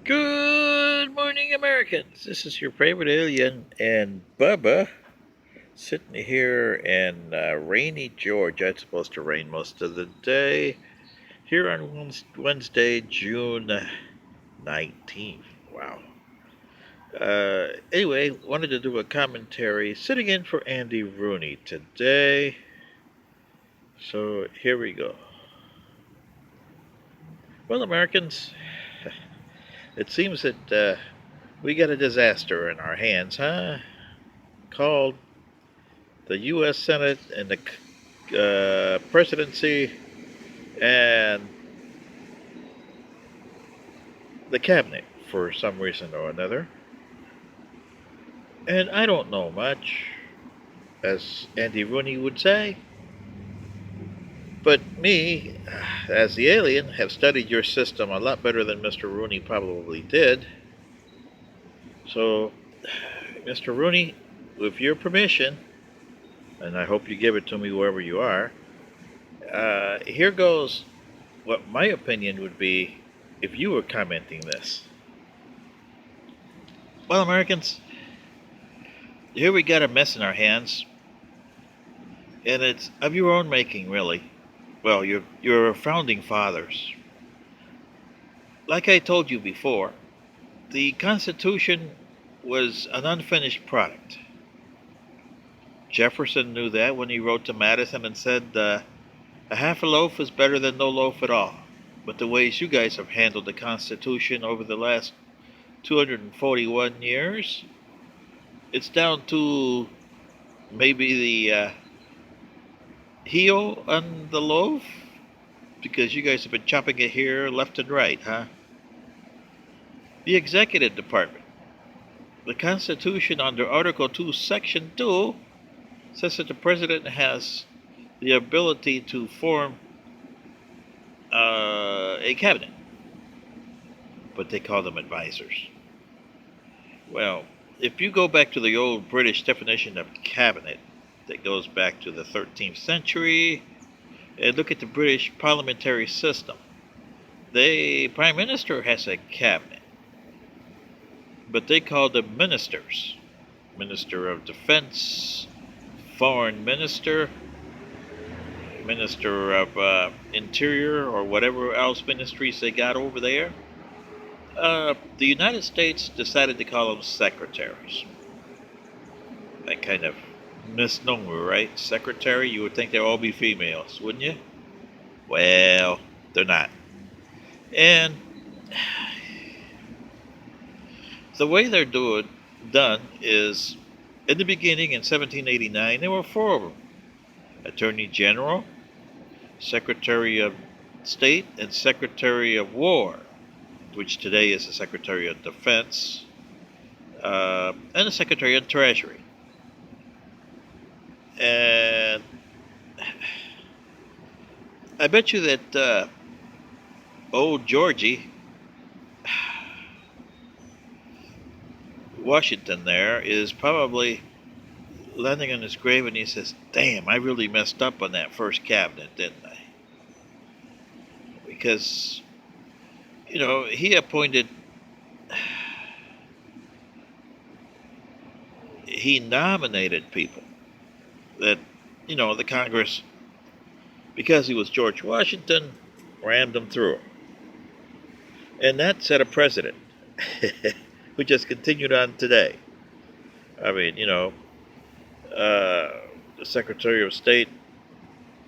Good morning, Americans. This is your favorite alien and Bubba sitting here in rainy Georgia. It's supposed to rain most of the day here on Wednesday, June 19th. Wow. Anyway, wanted to do a commentary sitting in for Andy Rooney today. So here we go. Well, Americans, it seems that we got a disaster in our hands, huh? Called the U.S. Senate and the presidency and the cabinet for some reason or another. And I don't know much, as Andy Rooney would say, but me, as the alien, have studied your system a lot better than Mr. Rooney probably did. So, Mr. Rooney, with your permission, and I hope you give it to me wherever you are, here goes what my opinion would be if you were commenting this. Well, Americans, here we got a mess in our hands, and it's of your own making, really. Well, your founding fathers. Like I told you before, the Constitution was an unfinished product. Jefferson knew that when he wrote to Madison and said, a half a loaf is better than no loaf at all. But the ways you guys have handled the Constitution over the last 241 years, it's down to maybe the heel on the loaf, because you guys have been chopping it here left and right, huh? The executive department. The Constitution under Article 2, Section 2 says that the president has the ability to form a cabinet, but they call them advisors. Well, if you go back to the old British definition of cabinet that goes back to the 13th century and look at the British parliamentary system, the prime minister has a cabinet, but they call them ministers. Minister of Defense, Foreign Minister, Minister of Interior, or whatever else ministries they got over there. The United States decided to call them secretaries. That kind of misnomer, right? Secretary, you would think they'd all be females, wouldn't you? Well, they're not. And the way they're done is, in the beginning in 1789, there were four of them: Attorney General, Secretary of State, and Secretary of War, which today is the Secretary of Defense, and the Secretary of Treasury. And I bet you that old Georgie Washington there is probably landing on his grave and he says, damn, I really messed up on that first cabinet, didn't I? Because, he he nominated people that, the Congress, because he was George Washington, rammed them through. And that set a precedent, which has continued on today. I mean, the Secretary of State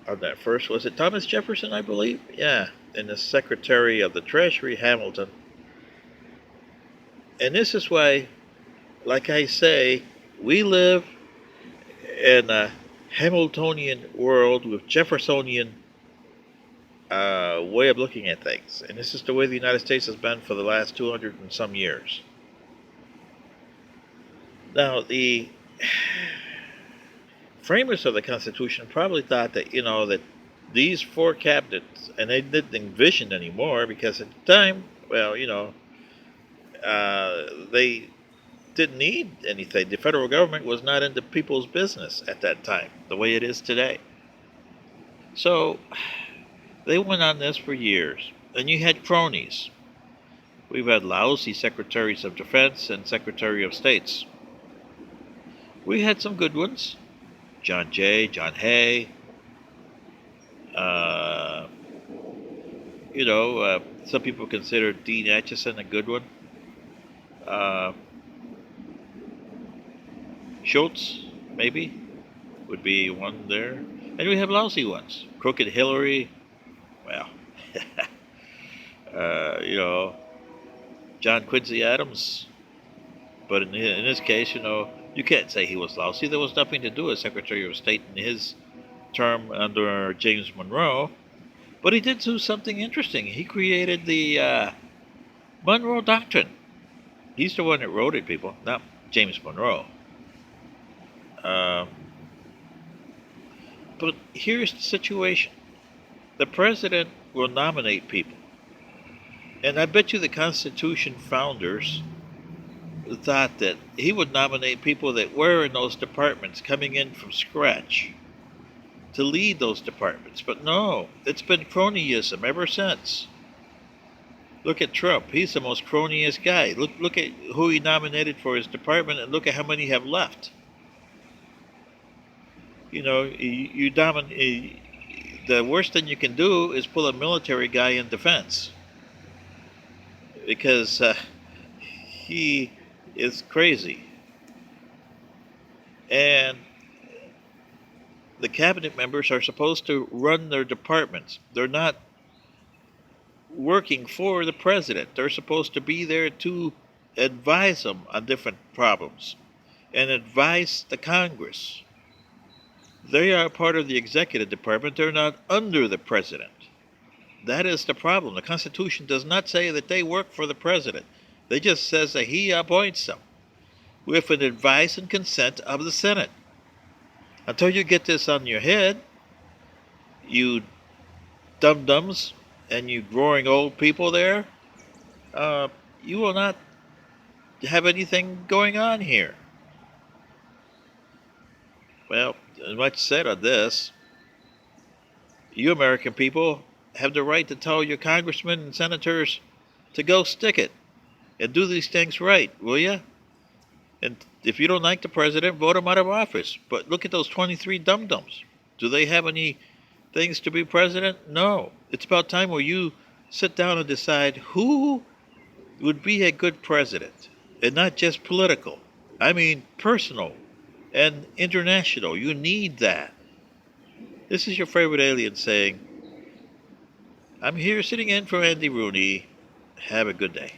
on that first, was it Thomas Jefferson, I believe? Yeah. And the Secretary of the Treasury, Hamilton. And this is why, like I say, we live in a Hamiltonian world with Jeffersonian way of looking at things. And this is the way the United States has been for the last 200 and some years. Now, the framers of the Constitution probably thought that, that these four cabinets, and they didn't envision anymore because at the time, well, they didn't need anything. The federal government was not into people's business at that time, the way it is today. So they went on this for years. And you had cronies, We've had lousy secretaries of defense and secretary of states. We had some good ones. John Jay, John Hay. Uh, some people consider Dean Acheson a good one. Uh, Schultz, maybe, would be one there. And we have lousy ones. Crooked Hillary, well, uh, you know, John Quincy Adams. But in this case, you can't say he was lousy. There was nothing to do as Secretary of State in his term under James Monroe. But he did do something interesting. He created the Monroe Doctrine. He's the one that wrote it, people, not James Monroe. But here's the situation. The president will nominate people. And I bet you the Constitution founders thought that he would nominate people that were in those departments coming in from scratch to lead those departments. But no, it's been cronyism ever since. Look at Trump. He's the most cronyist guy. Look at who he nominated for his department and look at how many have left. The worst thing you can do is pull a military guy in defense because he is crazy. And the cabinet members are supposed to run their departments. They're not working for the president. They're supposed to be there to advise him on different problems and advise the Congress. They are part of the executive department. They're not under the president. That is the problem. The Constitution does not say that they work for the president. It just says that he appoints them with an advice and consent of the Senate. Until you get this on your head, you dum-dums and you growing old people there, you will not have anything going on here. Well, much said on this. You American people have the right to tell your congressmen and senators to go stick it and do these things right, will you? And if you don't like the president, vote him out of office. But look at those 23 dum-dums. Do they have any things to be president? No. It's about time where you sit down and decide who would be a good president, and not just political. I mean personal and international. You need that. This is your favorite alien saying, I'm here sitting in for Andy Rooney. Have a good day.